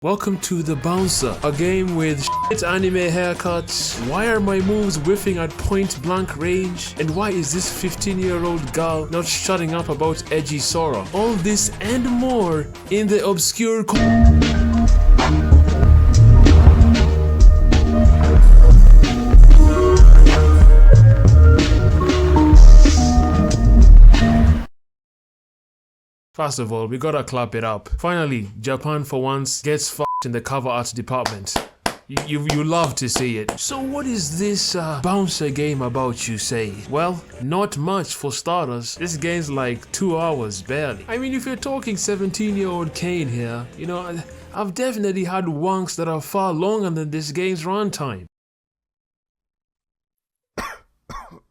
Welcome to The Bouncer, a game with shit anime haircuts. Why are my moves whiffing at point blank range? And why is this 15-year-old girl not shutting up about edgy Sora? All this and more in the obscure First of all, we gotta clap it up. Finally, Japan for once gets f***ed in the cover art department. You love to see it. So what is this Bouncer game about, you say? Well, not much for starters. This game's like 2 hours, barely. I mean, if you're talking 17-year-old Kane here, you know, I've definitely had wonks that are far longer than this game's runtime.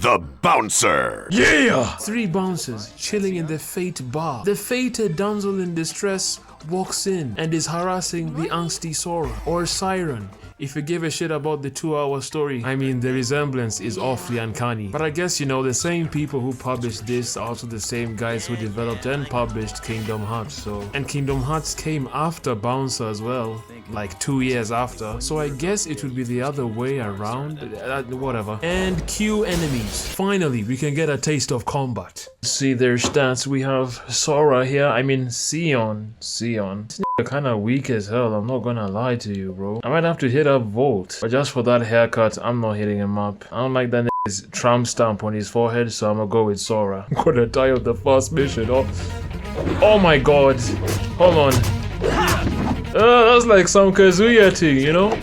The Bouncer! Yeah! 3 bouncers chilling in the Fate bar. The fated damsel in distress walks in and is harassing the angsty Sora, or Siren, if you give a shit about the 2-hour story. I mean, the resemblance is awfully uncanny. But I guess, you know, the same people who published this are also the same guys who developed and published Kingdom Hearts, so... And Kingdom Hearts came after Bouncer as well, like 2 years after. So I guess it would be the other way around, whatever. And cue enemies. Finally, we can get a taste of combat. See their stats. We have Sora here, I mean Sion. This nigga kinda weak as hell, I'm not gonna lie to you, bro. I might have to hit up Volt, but just for that haircut, I'm not hitting him up. I don't like that nigga's tramp stamp on his forehead, so I'm gonna go with Sora. I'm gonna die of the first mission. Oh my god. Hold on. That's like some Kazuya thing, you know?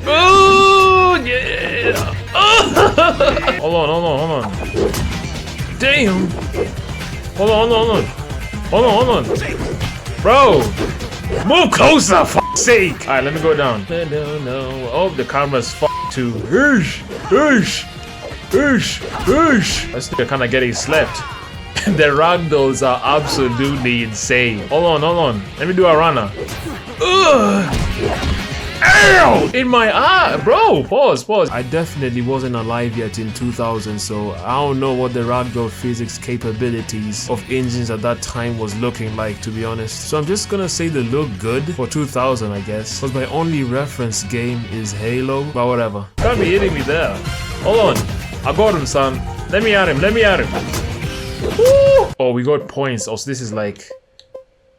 Oh yeah! Hold on. Damn! Hold on. Bro! Move closer, for f***'s sake! Alright, let me go down. No. Oh, the camera's f***ed too. This nigga kinda getting slept. The RagDolls are absolutely insane. Hold on. Let me do a runner. Ow! In my eye! Bro, pause. I definitely wasn't alive yet in 2000, so I don't know what the RagDoll physics capabilities of engines at that time was looking like, to be honest. So I'm just gonna say they look good for 2000, I guess. Because my only reference game is Halo, but whatever. Can't be hitting me there. Hold on. I got him, son. Let me at him. Woo! Oh, we got points. Also, this is like...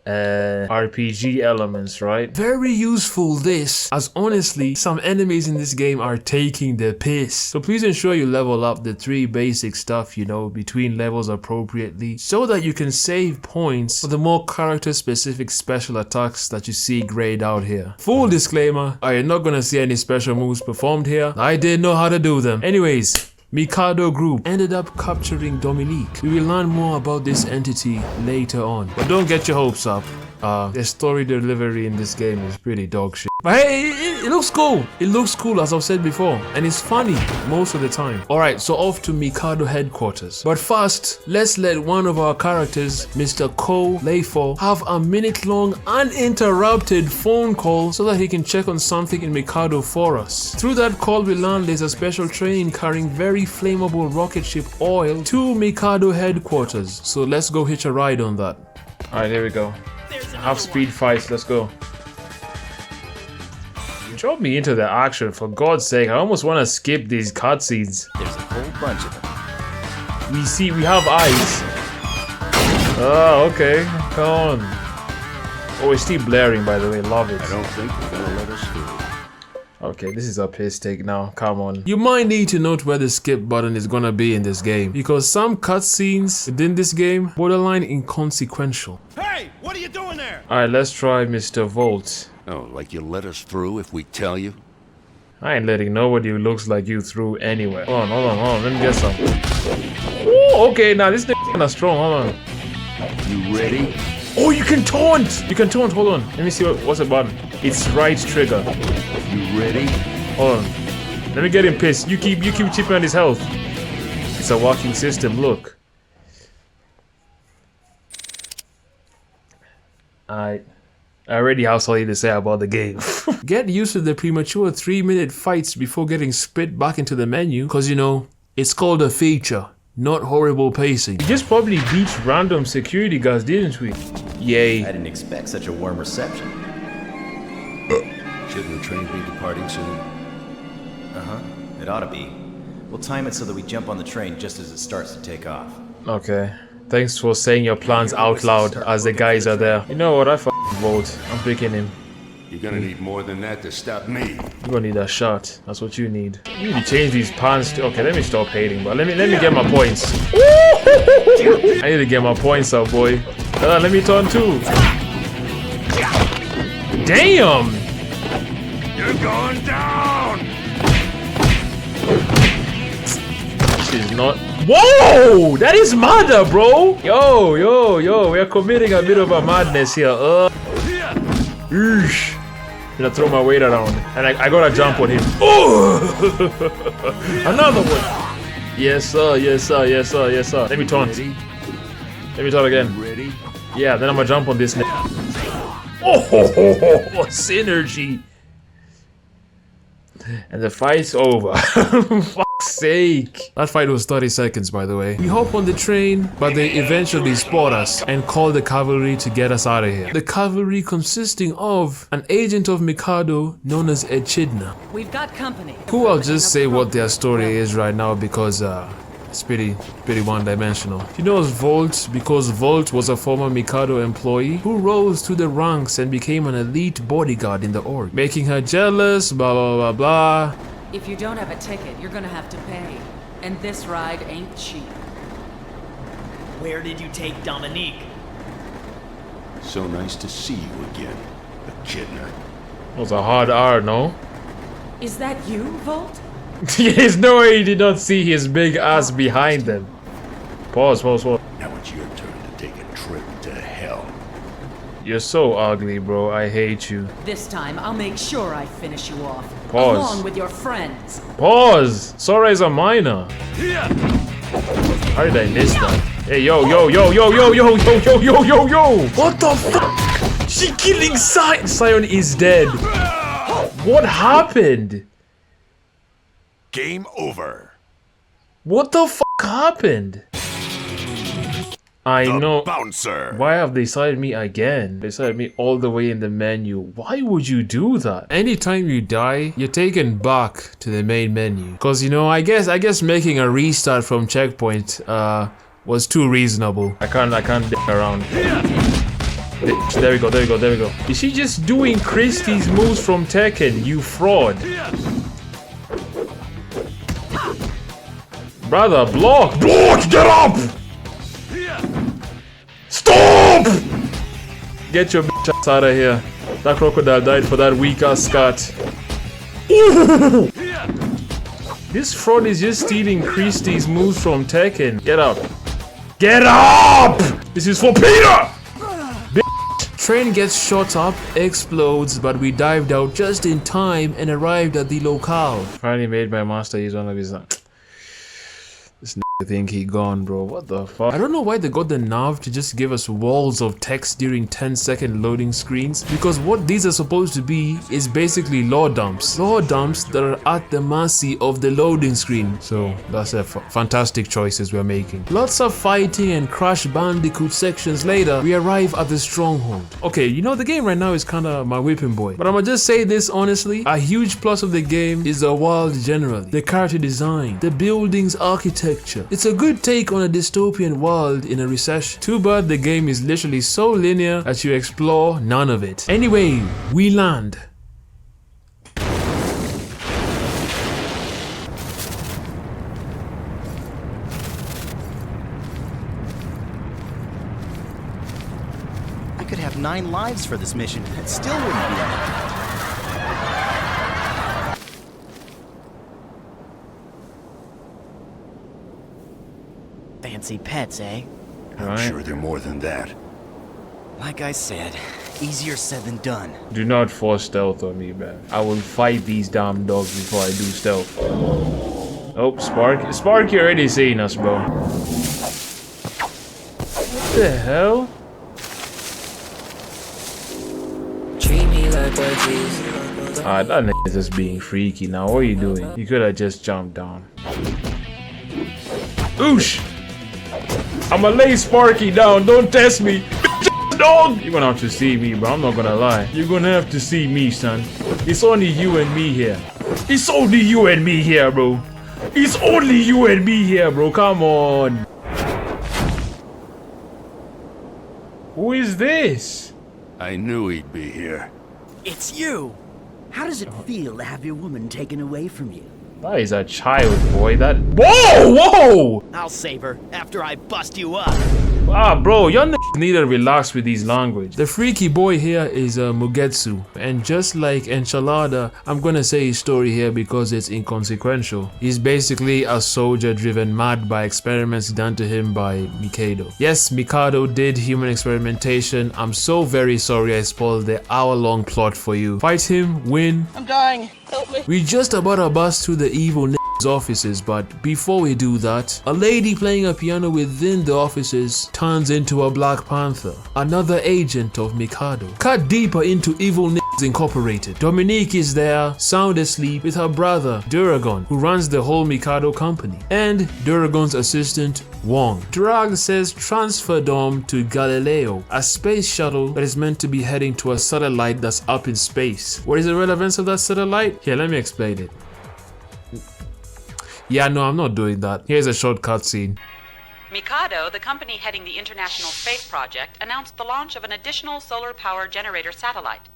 RPG elements, right? Very useful this, as honestly, some enemies in this game are taking the piss. So please ensure you level up the 3 basic stuff, you know, between levels appropriately, so that you can save points for the more character-specific special attacks that you see grayed out here. Full disclaimer, I am not gonna see any special moves performed here. I didn't know how to do them. Anyways, Mikado Group ended up capturing Dominique. We will learn more about this entity later on. But don't get your hopes up. The story delivery in this game is pretty dog shit. But hey, it looks cool. It looks cool, as I've said before. And it's funny most of the time. Alright, so off to Mikado headquarters. But first, let's let one of our characters, Mr. Ko Leifo, have a minute-long uninterrupted phone call so that he can check on something in Mikado for us. Through that call, we learn there's a special train carrying very flammable rocket ship oil to Mikado headquarters. So let's go hitch a ride on that. Alright, here we go. Half speed fights, let's go. Drop me into the action, for God's sake. I almost want to skip these cutscenes. There's a whole bunch of them. We have eyes. Oh, okay. Come on. Oh, it's still blaring, by the way. Love it. I don't think they're gonna let us through. Okay, this is a piss take now. Come on. You might need to note where the skip button is gonna be in this game, because some cutscenes within this game borderline inconsequential. Hey, what are you doing there? Alright, let's try Mr. Volt. Oh, like you'll let us through if we tell you? I ain't letting nobody who looks like you through anywhere. Hold on. Let me get some. Ooh, okay, now this nigga kinda strong. Hold on. You ready? Oh, you can taunt! Hold on. Let me see what's the button. It's right trigger. You ready? Hold on. Let me get him pissed. You keep chipping on his health. It's a working system, look. I already have something to say about the game. Get used to the premature 3-minute fights before getting spit back into the menu, cause you know, it's called a feature, not horrible pacing. We just probably beat random security guards, didn't we? Yay. I didn't expect such a warm reception. Shouldn't the train be departing soon? Uh-huh. It ought to be. We'll time it so that we jump on the train just as it starts to take off. Okay. Thanks for saying your plans out loud as the guys are there. You know what? I f***ing vote. I'm picking him. You're gonna need more than that to stop me. You're gonna need a shot. That's what you need. You need to change these pants to... Okay, let me stop hating, but let me get my points. I need to get my points up, boy. Let me turn too. Damn! You're going down! She's not... Whoa! That is murder, bro! Yo, we are committing a bit of a madness here. Eesh. I'm gonna throw my weight around. And I gotta jump on him. Oh! Another one! Yes, sir, yes, sir, yes, sir, yes, sir. Let me turn. Let me turn again. Ready? Yeah, then I'm gonna jump on this. Oh, synergy! And the fight's over. Fuck's sake. That fight was 30 seconds, by the way. We hop on the train, but they eventually spot us and call the cavalry to get us out of here. The cavalry consisting of an agent of Mikado known as Echidna. We've got company. Who I'll just say what their story is right now because it's pretty one-dimensional. She knows Volt because Volt was a former Mikado employee who rose through the ranks and became an elite bodyguard in the org, making her jealous, blah blah blah blah. If you don't have a ticket, you're gonna have to pay. And this ride ain't cheap. Where did you take Dominique? So nice to see you again, Echidna. That was a hard R, no? Is that you, Volt? There's no way he did not see his big ass behind them. Pause. Now it's your turn to take a trip to hell. You're so ugly, bro. I hate you. This time, I'll make sure I finish you off. Pause. Along with your friends. Pause! Sora is a minor. How did I miss that? Hey, yo! What the fuck? She killing Sion! Sion is dead. What happened? Game over. What the fuck happened? I know. Bouncer. Why have they decided me again? They decided me all the way in the menu. Why would you do that? Anytime you die, you're taken back to the main menu. Cause you know, I guess making a restart from checkpoint was too reasonable. I can't dick around. There we go. Is she just doing Christie's moves from Tekken, you fraud? Brother, block! Block! Get up! Stop! Get your bitch ass out of here. That crocodile died for that weak ass scat. Ooh. This fraud is just stealing Christie's moves from Tekken. Get up. Get up! This is for Peter! Train gets shot up, explodes, but we dived out just in time and arrived at the locale. Finally made my master use one of his... This nigga think he gone, bro. What the fuck? I don't know why they got the nerve to just give us walls of text during 10-second loading screens. Because what these are supposed to be is basically lore dumps. Lore dumps that are at the mercy of the loading screen. So that's a fantastic choices we're making. Lots of fighting and Crash Bandicoot sections later, we arrive at the Stronghold. Okay, you know the game right now is kinda my whipping boy. But I'ma just say this honestly. A huge plus of the game is the world generally. The character design. The building's architecture. It's a good take on a dystopian world in a recession. Too bad the game is literally so linear that you explore none of it. Anyway, we land. I could have 9 lives for this mission. It still wouldn't be enough. Fancy pets, eh? I'm sure they're more than that. Like I said, easier said than done. Do not force stealth on me, man. I will fight these damn dogs before I do stealth. Oh, Sparky already seen us, bro. What the hell? Ah, that nigga is just being freaky now. What are you doing? You could have just jumped down. Oosh! I'ma lay Sparky down. Don't test me. dog! You're gonna have to see me, bro. I'm not gonna lie. You're gonna have to see me, son. It's only you and me here. It's only you and me here, bro. It's only you and me here, bro. Come on. Who is this? I knew he'd be here. It's you! How does it feel to have your woman taken away from you? That is a child, boy. That. Whoa! Whoa! I'll save her after I bust you up. Ah, bro, y'all need to relax with these language. The freaky boy here is Mugetsu, and just like Enchilada, I'm gonna say his story here because it's inconsequential. He's basically a soldier driven mad by experiments done to him by Mikado. Yes, Mikado did human experimentation. I'm so very sorry I spoiled the hour-long plot for you. Fight him, win. I'm dying. Help me. We just about to bust through the evil offices, but before we do that, a lady playing a piano within the offices turns into a Black Panther, another agent of Mikado. Cut deeper into Evil Incorporated. Dominique is there, sound asleep, with her brother, Duragon, who runs the whole Mikado company, and Duragon's assistant, Wong. Drag says transfer Dom to Galileo, a space shuttle that is meant to be heading to a satellite that's up in space. What is the relevance of that satellite? Here, let me explain it. Yeah, no, I'm not doing that. Here's a short cutscene. Mikado, the company heading the International Space Project, announced the launch of an additional solar power generator satellite.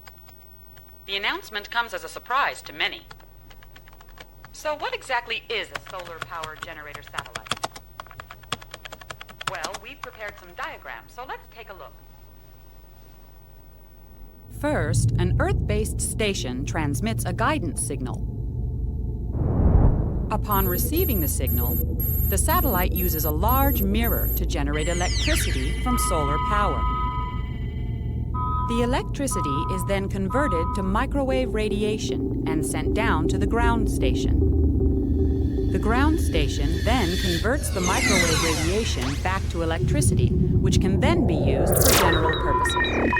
The announcement comes as a surprise to many. So what exactly is a solar power generator satellite? Well, we've prepared some diagrams, so let's take a look. First, an Earth-based station transmits a guidance signal. Upon receiving the signal, the satellite uses a large mirror to generate electricity from solar power. The electricity is then converted to microwave radiation and sent down to the ground station. The ground station then converts the microwave radiation back to electricity, which can then be used for general purposes.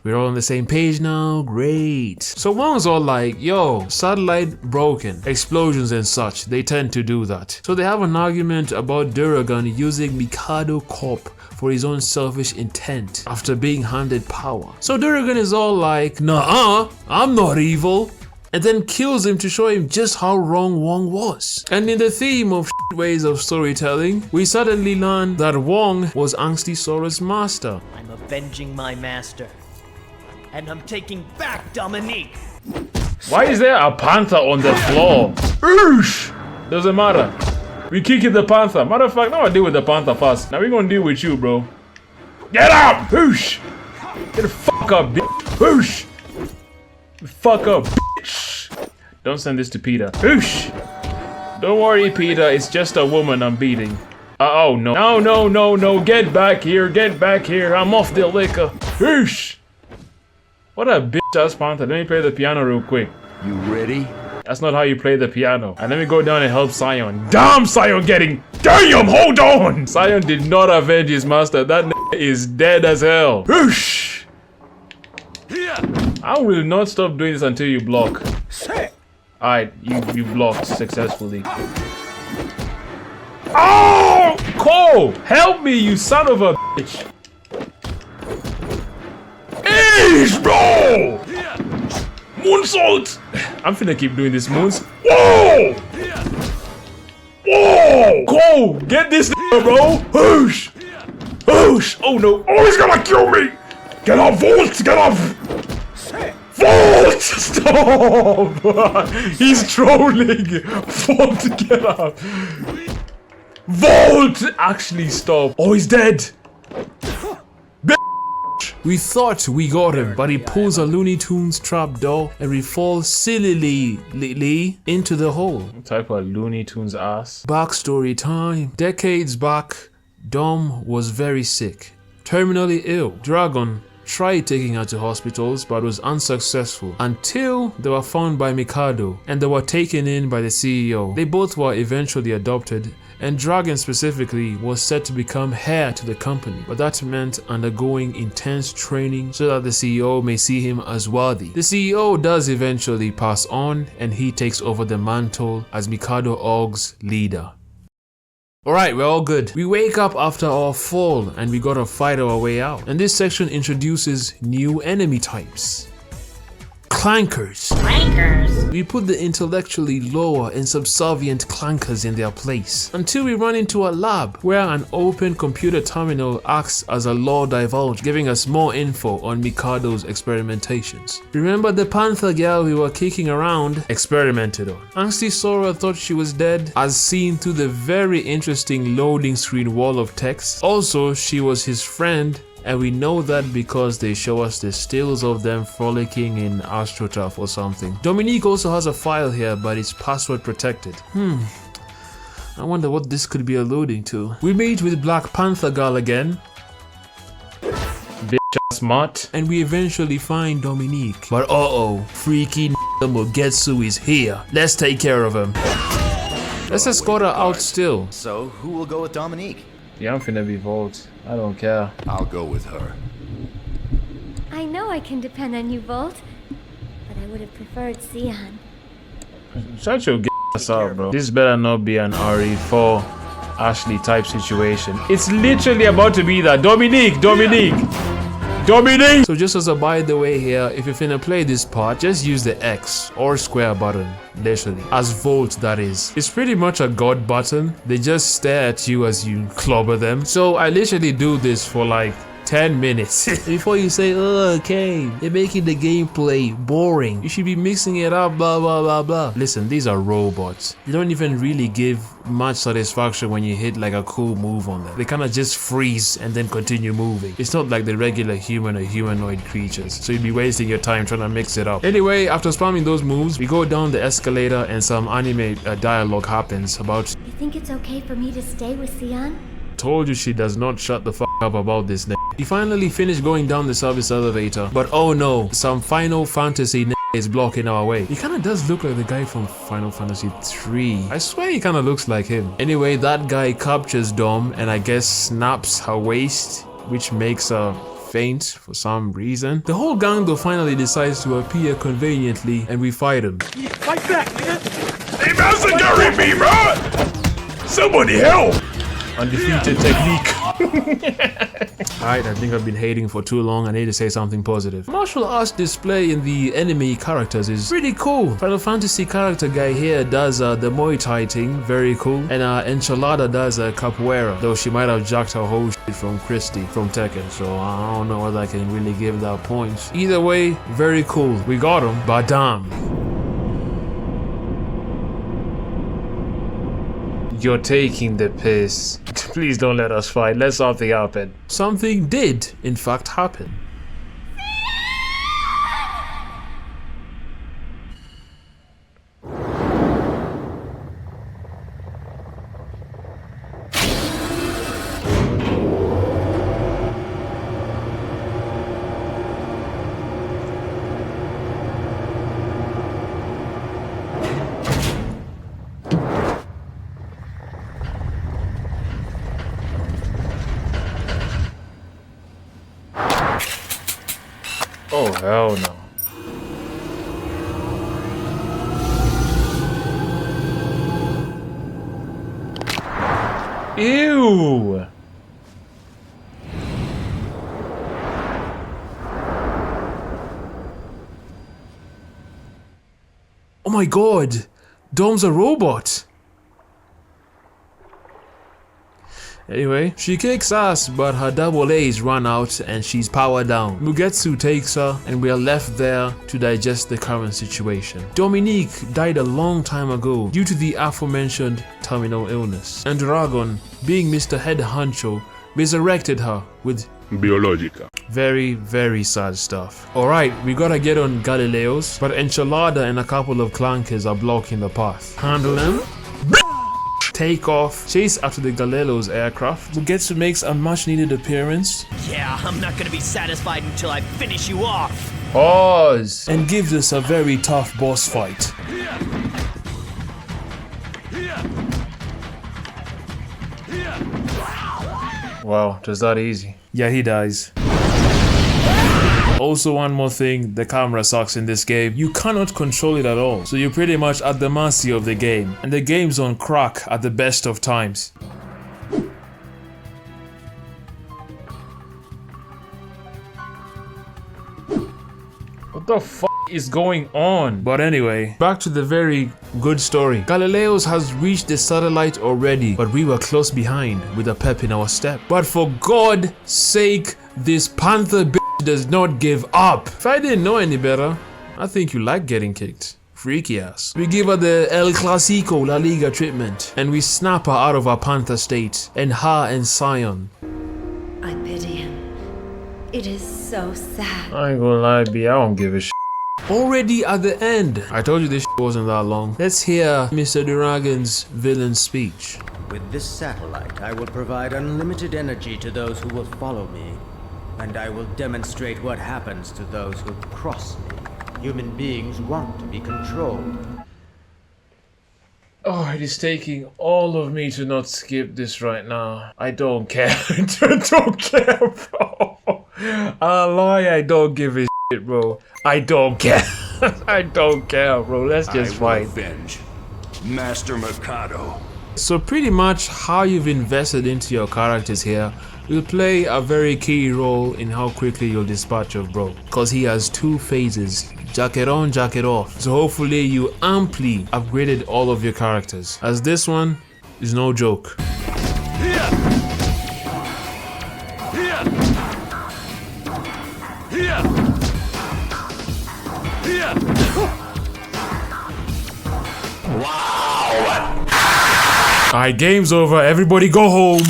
We're all on the same page now, great. So Wong's all like, yo, satellite broken, explosions and such, they tend to do that. So they have an argument about Duragon using Mikado Corp for his own selfish intent after being handed power. So Duragon is all like, nah, I'm not evil, and then kills him to show him just how wrong Wong was. And in the theme of ways of storytelling, we suddenly learn that Wong was Angsty Sora's master. I'm avenging my master. And I'm taking back Dominique. Why is there a panther on the floor? Oosh! Doesn't matter. We kicking the panther. Matter of fact, now I deal with the panther first. Now we gonna deal with you, bro. Get up! Oosh! Get the fuck up, bitch! Oosh! The fuck up, bitch! Don't send this to Peter. Oosh! Don't worry, Peter. It's just a woman I'm beating. Oh no! No! Get back here! Get back here! I'm off the liquor. Oosh! What a bitch-ass panther. Let me play the piano real quick. You ready? That's not how you play the piano. And let me go down and help Sion. Damn, Sion getting... Damn, hold on! Sion did not avenge his master. That is dead as hell. Whoosh! I will not stop doing this until you block. Alright, you blocked successfully. Oh! Cole! Help me, you son of a bitch! Bro! Moonsault! I'm finna keep doing this moons. Whoa! Whoa! Go! Get this bro! Whoosh! Whoosh! Oh no! Oh, he's gonna kill me! Get off, Volt! Get off! Volt! Stop! He's trolling! Volt, get up! Volt! Actually, stop! Oh, he's dead! We thought we got him, but he pulls a Looney Tunes trap door and we fall sillily into the hole. What type of Looney Tunes ass? Backstory time. Decades back, Dom was very sick, terminally ill. Dragon tried taking her to hospitals but was unsuccessful until they were found by Mikado and they were taken in by the CEO. They both were eventually adopted, and Dragon specifically was set to become heir to the company, but that meant undergoing intense training so that the CEO may see him as worthy. The CEO does eventually pass on and he takes over the mantle as Mikado Org's leader. Alright, we're all good. We wake up after our fall and we gotta fight our way out. And this section introduces new enemy types. Clankers. We put the intellectually lower and subservient clankers in their place until we run into a lab where an open computer terminal acts as a lore divulge, giving us more info on Mikado's experimentations. Remember the panther girl we were kicking around? Experimented on. Angsty Sora thought she was dead, as seen through the very interesting loading screen wall of text. Also, she was his friend, and we know that because they show us the stills of them frolicking in AstroTurf or something. Dominique also has a file here, but it's password protected. I wonder what this could be alluding to. We meet with Black Panther Girl again. Bitch ass mutt. And we eventually find Dominique. But freaky Mugetsu is here. Let's take care of him. Let's escort her out still. So, who will go with Dominique? Yeah, I'm finna be Volt. I don't care. I'll go with her. I know I can depend on you, Volt, but I would have preferred Sion. Shut your ass up, bro. This better not be an RE4 Ashley type situation. It's literally about to be that. Dominique! So just as a by the way here, if you're finna play this part, just use the X or square button, literally, as Volt that is. It's pretty much a god button. They just stare at you as you clobber them. So I literally do this for like 10 minutes before you say, oh, okay, they're making the gameplay boring. You should be mixing it up, blah blah blah blah. Listen, these are robots. They don't even really give much satisfaction when you hit like a cool move on them. They kind of just freeze and then continue moving. It's not like the regular human or humanoid creatures, so you'd be wasting your time trying to mix it up. Anyway, after spamming those moves, we go down the escalator and some anime dialogue happens about, You think it's okay for me to stay with Sion? told you she does not shut the f up about this. We finally finish going down the service elevator, but oh no, some Final Fantasy is blocking our way. He kinda does look like the guy from Final Fantasy 3. I swear he kinda looks like him. Anyway, that guy captures Dom and I guess snaps her waist, which makes her faint for some reason. The whole gang though finally decides to appear conveniently and we fight him. Fight back, man! They massacring me, bro! Somebody help! Undefeated technique. Alright, I think I've been hating for too long. I need to say something positive. Martial arts display in the enemy characters is pretty cool. Final Fantasy character guy here does the Muay Thai thing, very cool. And Enchilada does capoeira, though she might have jacked her whole shit from Christy from Tekken, so I don't know whether I can really give that points. Either way, very cool. We got him, but damn. You're taking the piss. Please don't let us fight. Let something happen. Something did, in fact, happen. Oh, hell no. Ew! Oh my god! Dom's a robot! Anyway, she kicks ass, but her double A's run out and she's powered down. Mugetsu takes her and we are left there to digest the current situation. Dominique died a long time ago due to the aforementioned terminal illness. And Dragon, being Mr. Head Honcho, resurrected her with Biologica. very, very sad stuff. Alright, we gotta get on Galileo's, but Enchilada and a couple of clankers are blocking the path. Handle them. Take off, chase after the Galileo's aircraft. Mugetsu makes a much needed appearance. Yeah, I'm not gonna be satisfied until I finish you off. Pause! And gives us a very tough boss fight. Wow, just that easy. Yeah, he dies. Also, one more thing, the camera sucks in this game. You cannot control it at all, so you're pretty much at the mercy of the game. And the game's on crack at the best of times. the f is going on? But anyway, back to the very good story. Galileo's has reached the satellite already, but we were close behind with a pep in our step. But for God's sake, this panther bitch does not give up. If I didn't know any better, I think you like getting kicked. Freaky ass. We give her the El Clasico La Liga treatment, and we snap her out of her panther state, and her and Sion. I pity him. It is so sad. I ain't gonna lie, B, I don't give a shit. Already at the end. I told you this shit wasn't that long. Let's hear Mr. Dragon's villain speech. With this satellite, I will provide unlimited energy to those who will follow me, and I will demonstrate what happens to those who cross me. Human beings want to be controlled. Oh, it is taking all of me to not skip this right now. I don't care. I don't care, bro. I'll lie, I don't give a shit, bro. I don't care. I don't care, bro. Let's just fight. Avenge Master Mikado. So pretty much how you've invested into your characters here will play a very key role in how quickly you'll dispatch your bro. Cause he has two phases. Jacket on, jacket off. So hopefully you amply upgraded all of your characters, as this one is no joke. Wow! Alright, game's over. Everybody go home.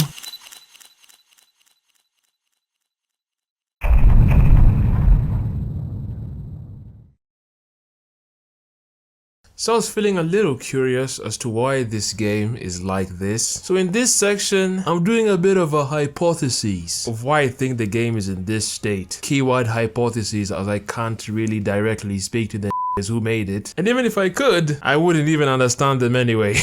So I was feeling a little curious as to why this game is like this. So in this section, I'm doing a bit of a hypothesis of why I think the game is in this state. Keyword hypothesis, as I can't really directly speak to the who made it. And even if I could, I wouldn't even understand them anyway.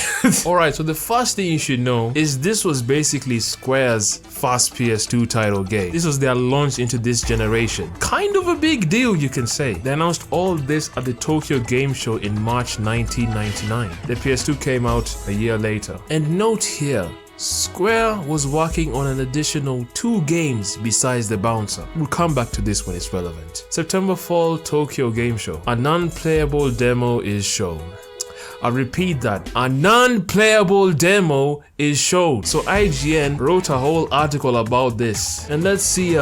Alright, so the first thing you should know is this was basically Square's first PS2 title game. This was their launch into this generation. Kind of a big deal, you can say. They announced all this at the Tokyo Game Show in March 1999. The PS2 came out a year later. And note here, Square was working on an additional 2 games besides The Bouncer. We'll come back to this when it's relevant. September Fall Tokyo Game Show. A non-playable demo is shown. I repeat that, a non-playable demo is shown. So IGN wrote a whole article about this. And let's see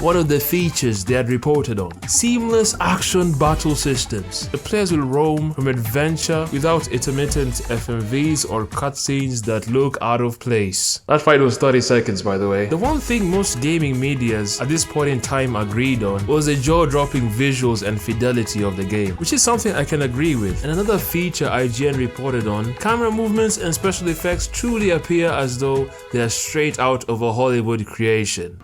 one of the features they had reported on. Seamless action battle systems. The players will roam from adventure without intermittent FMVs or cutscenes that look out of place. That fight was 30 seconds, by the way. The one thing most gaming medias at this point in time agreed on was the jaw-dropping visuals and fidelity of the game, which is something I can agree with. And another feature IGN reported on, camera movements and special effects truly appear as though they are straight out of a Hollywood creation.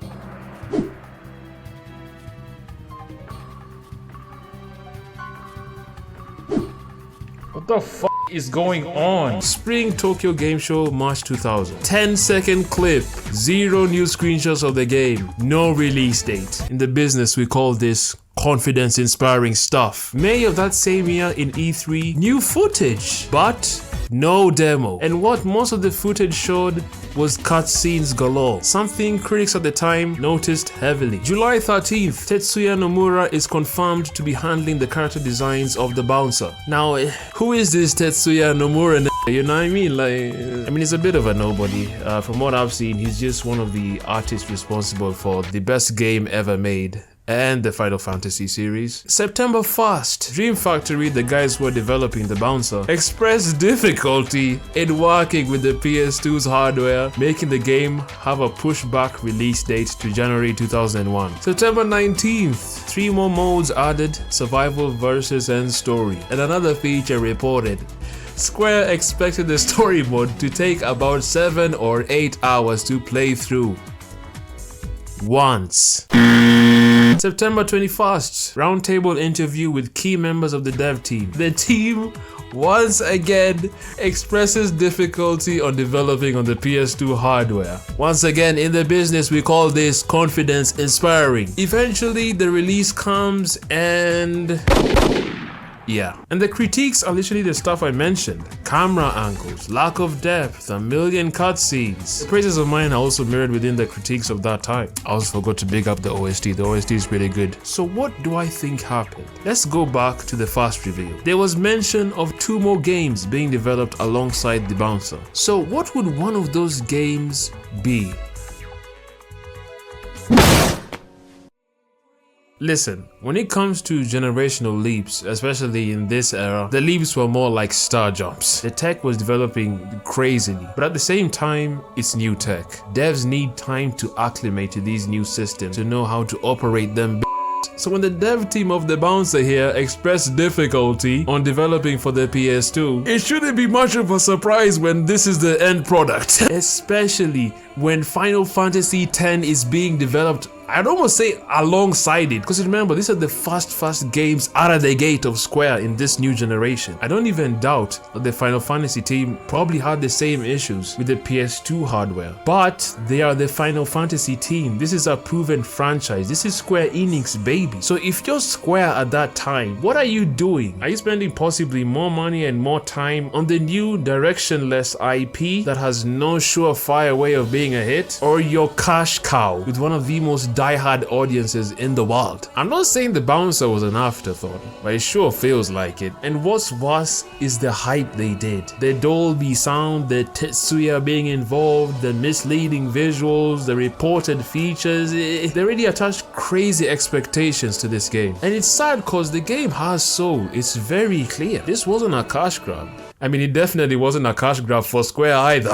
What the f is going on? Spring Tokyo Game Show, March 2000. 10-second clip. 0 new screenshots of the game. No release date. In the business, we call this confidence-inspiring stuff. May of that same year in E3, new footage, but no demo. And what most of the footage showed was cutscenes galore, something critics at the time noticed heavily. July 13th, Tetsuya Nomura is confirmed to be handling the character designs of The Bouncer. Now, who is this Tetsuya Nomura? You know what I mean? He's a bit of a nobody. From what I've seen, he's just one of the artists responsible for the best game ever made and the Final Fantasy series. September 1st, Dream Factory, the guys who are developing The Bouncer, expressed difficulty in working with the PS2's hardware, making the game have a pushback release date to January 2001. September 19th, 3 more modes added, survival versus and story. And another feature reported. Square expected the story mode to take about 7 or 8 hours to play through. Once. September 21st, roundtable interview with key members of the dev team. The team once again expresses difficulty on developing on the PS2 hardware. Once again, in the business, we call this confidence inspiring. Eventually, the release comes and Yeah. And the critiques are literally the stuff I mentioned. Camera angles, lack of depth, a million cutscenes. The praises of mine are also mirrored within the critiques of that time. I also forgot to big up the OST. The OST is pretty good. So what do I think happened? Let's go back to the first reveal. There was mention of 2 more games being developed alongside The Bouncer. So what would one of those games be? Listen, when it comes to generational leaps, especially in this era, the leaps were more like star jumps. The tech was developing crazily, but at the same time, it's new tech. Devs need time to acclimate to these new systems to know how to operate them. So when the dev team of The Bouncer here expressed difficulty on developing for the PS2, it shouldn't be much of a surprise when this is the end product. Especially when Final Fantasy X is being developed, I'd almost say alongside it, because remember, these are the first games out of the gate of Square in this new generation. I don't even doubt that the Final Fantasy team probably had the same issues with the PS2 hardware, but they are the Final Fantasy team. This is a proven franchise. This is Square Enix, baby. So if you're Square at that time, what are you doing? Are you spending possibly more money and more time on the new directionless IP that has no surefire way of being a hit, or your cash cow with one of the most die-hard audiences in the world? I'm not saying The Bouncer was an afterthought, but it sure feels like it. And what's worse is the hype they did. The Dolby sound, the Tetsuya being involved, the misleading visuals, the reported features, they really attached crazy expectations to this game. And it's sad because the game has soul. It's very clear. This wasn't a cash grab. I mean, it definitely wasn't a cash grab for Square either.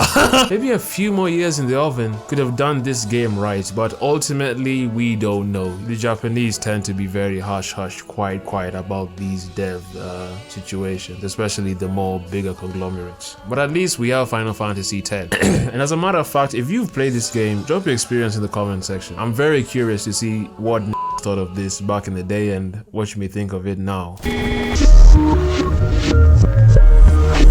Maybe a few more years in the oven could have done this game right, but ultimately we don't know. The Japanese tend to be very hush-hush, quiet about these dev situations, especially the more bigger conglomerates. But at least we have Final Fantasy X. And as a matter of fact, if you've played this game, drop your experience in the comment section. I'm very curious to see what thought of this back in the day and what you may think of it now.